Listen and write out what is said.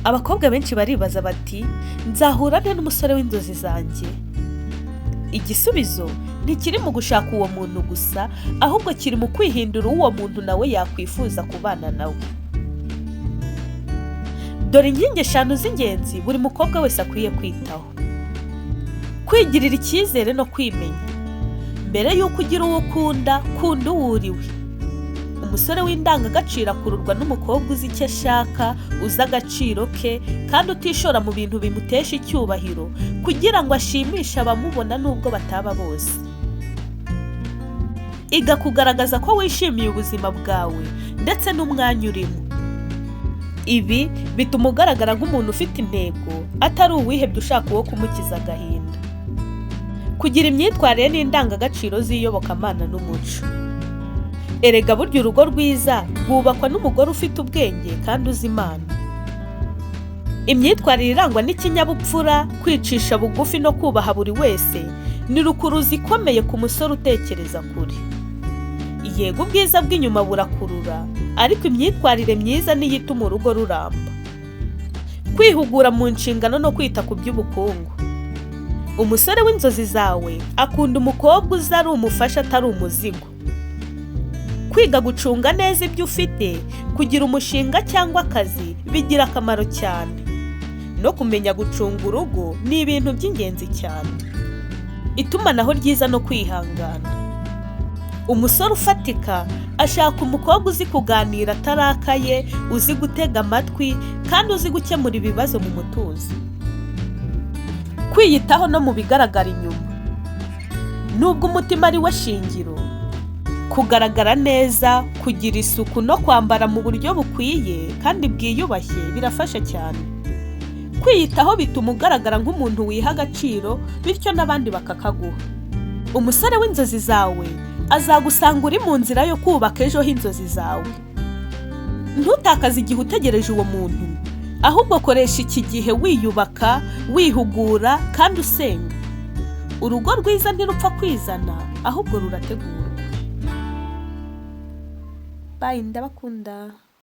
Abakobwa benshi baribaza bati nzahura nte n'umusore w'inzozi zanjye? Igisubizo ntikiri mu gushaka uwo muntu gusa, ahubwo kiri mu kwihindura uwo muntu nawe yakwifuza kubana nawe. Dore inkingi 5 z'ingenzi buri mukobwa wese akwiye kwitaho. Kwigirira icyizere no kwimenya. Mbere y'uko ugira uwo ukunda, kunda uwo uriwe. Umusore w'indangagaciro akururwa n'umukobwa uzi icyo ashaka, uzi agaciro ke, kandi utishora mu bintu bimutesha icyubahiro kugira ngo ashimishe abamubona nubwo bataba bose. Iga kugaragaza ko wishimiye ubuzima bwawe ndetse n'umwanya urimo. Ibi bituma ugaragara nk'umuntu ufite intego, atari uwihebye ushaka uwo kumukiza agahinda. Kugira imyitwarire n'indangagaciro z'iyobokamana n'umuco. Erega burya urugo rwiza rwubakwa n'umugore ufite ubwenge kandi uzi Imana. Imyitwarire irangwa n'ikinyabupfura, kwicisha bugufi no kubaha buri wese ni rukuruzi ikomeye ku musore utekereza kure. Yego ubwiza bw'inyuma burakurura, ariko imyitwarire myiza niyo ituma urugo ruramba. Kwihugura mu nshingano no kwita ku by'ubukungu. Umusore w'inzozi zawe akunda umukobwa uzi ari umufasha atari umuzigo. Kwiga gucunga neza ibyo ufite, kugira umushinga cyangwa akazi bigira akamaro cyane. No kumenya gucunga urugo ni ibintu by'ingenzi cyane. Itumanaho ryiza no kwihangana. Umusore ufatika ashaka umukobwa uzi kuganira atarakaye, uzi gutega amatwi, kandi uzi gukemura ibibazo mu mutuzo. Kwiyitaho no mu bigaragara inyuma. Nubwo umutima ari we shingiro, kugaragara neza, kugira isuku no kwambara mu buryo bukwiye kandi bwiyubashye birafasha cyane. Kwiyitaho bituma ugaragara nk'umuntu wiha agaciro, bityo n'abandi bakakaguha. Umusore w'inzozi zawe azagusanga uri mu nzira yo kubaka ejo h'inzozi zawe. Ntutakaze igihe utegereje uwo muntu, ahubwo koresha iki gihe wiyubaka, wihugura kandi usenga. Urugo rwiza ntirupfa kwizana, ahubwo rurategurwa. Bye, ndabakunda.